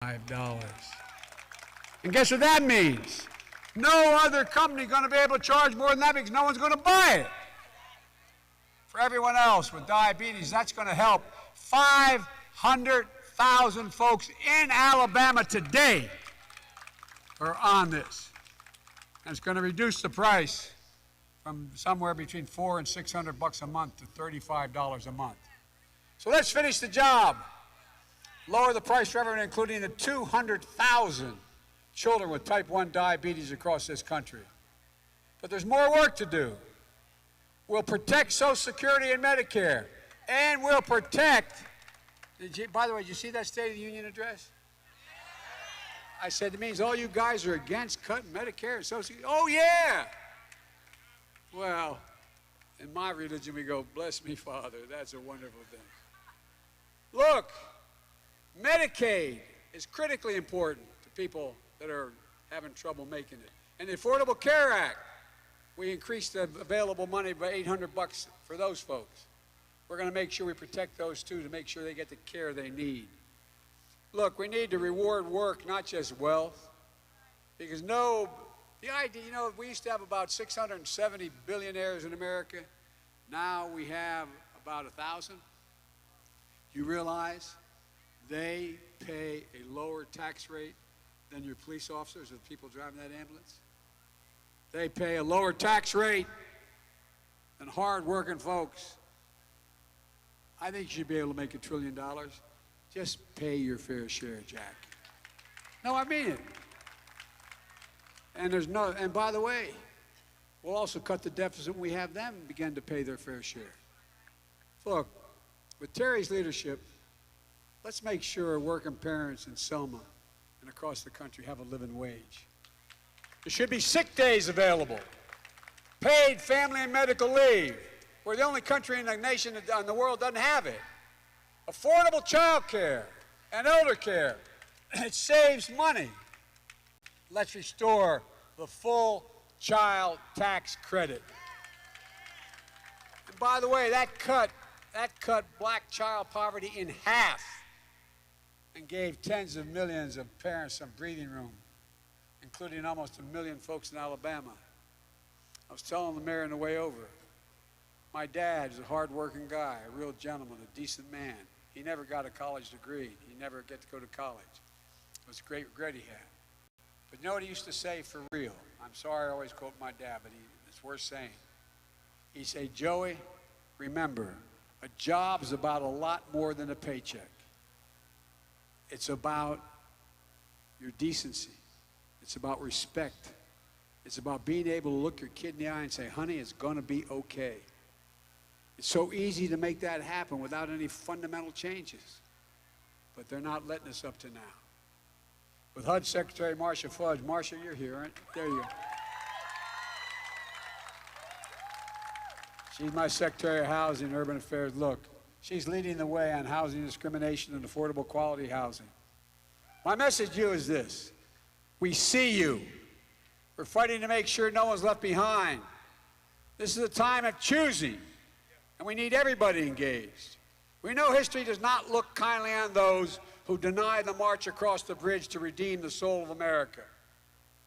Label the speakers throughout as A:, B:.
A: And guess what that means? No other company going to be able to charge more than that because no one's going to buy it. For everyone else with diabetes, that's going to help 500,000 folks in Alabama today are on this. And it's going to reduce the price from somewhere between $400 and $600 a month to $35 a month. So let's finish the job. Lower the price for everyone, including the 200,000 children with type 1 diabetes across this country. But there's more work to do. We'll protect Social Security and Medicare, and we'll protect, by the way, did you see that State of the Union address? I said, it means all you guys are against cutting Medicare and Social Security. Oh, yeah. Well, in my religion, we go, bless me, Father. That's a wonderful thing. Look, Medicaid is critically important to people that are having trouble making it. And the Affordable Care Act, we increased the available money by $800 for those folks. We're going to make sure we protect those too to make sure they get the care they need. Look, we need to reward work, not just wealth, because the idea, we used to have about 670 billionaires in America. Now we have about 1,000. You realize they pay a lower tax rate than your police officers or the people driving that ambulance? They pay a lower tax rate than hard-working folks. I think you should be able to make $1 trillion. Just pay your fair share, Jack. No, I mean it. And by the way, we'll also cut the deficit when we have them begin to pay their fair share. Look, with Terry's leadership, let's make sure working parents in Selma and across the country have a living wage. There should be sick days available, paid family and medical leave. We're the only country in the nation in the world that doesn't have it. Affordable child care and elder care. It saves money. Let's restore the full child tax credit. And by the way, that cut black child poverty in half and gave tens of millions of parents some breathing room, including almost 1 million folks in Alabama. I was telling the mayor on the way over, my dad is a hard-working guy, a real gentleman, a decent man. He never got a college degree. He never got to go to college. It was a great regret he had. But you know what he used to say for real? I'm sorry I always quote my dad, but it's worth saying. He'd say, Joey, remember, a job is about a lot more than a paycheck. It's about your decency. It's about respect. It's about being able to look your kid in the eye and say, honey, it's going to be okay. It's so easy to make that happen without any fundamental changes. But they're not letting us up to now. With HUD Secretary Marcia Fudge. Marcia, you're here, aren't you? There you go. She's my Secretary of Housing and Urban Affairs. Look, she's leading the way on housing discrimination and affordable quality housing. My message to you is this. We see you. We're fighting to make sure no one's left behind. This is a time of choosing, and we need everybody engaged. We know history does not look kindly on those who deny the march across the bridge to redeem the soul of America.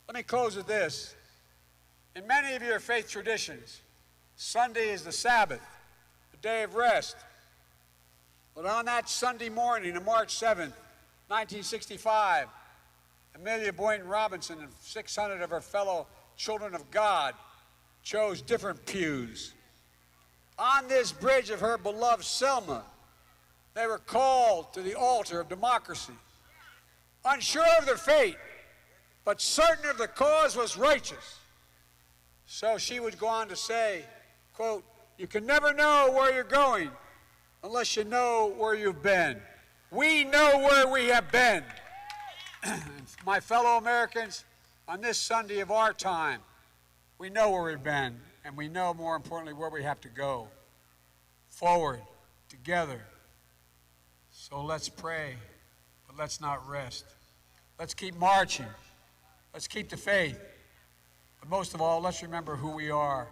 A: Let me close with this. In many of your faith traditions, Sunday is the Sabbath, the day of rest. But on that Sunday morning of March 7th, 1965, Amelia Boynton Robinson and 600 of her fellow children of God chose different pews. On this bridge of her beloved Selma, they were called to the altar of democracy. Unsure of their fate, but certain of the cause was righteous. So she would go on to say, quote, you can never know where you're going unless you know where you've been. We know where we have been. My fellow Americans, on this Sunday of our time, we know where we've been, and we know, more importantly, where we have to go. Forward, together. So let's pray, but let's not rest. Let's keep marching. Let's keep the faith. But most of all, let's remember who we are.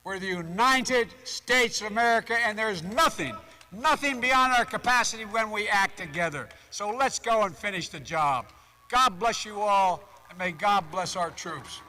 A: We're the United States of America, and there's nothing nothing beyond our capacity when we act together. So let's go and finish the job. God bless you all, and may God bless our troops.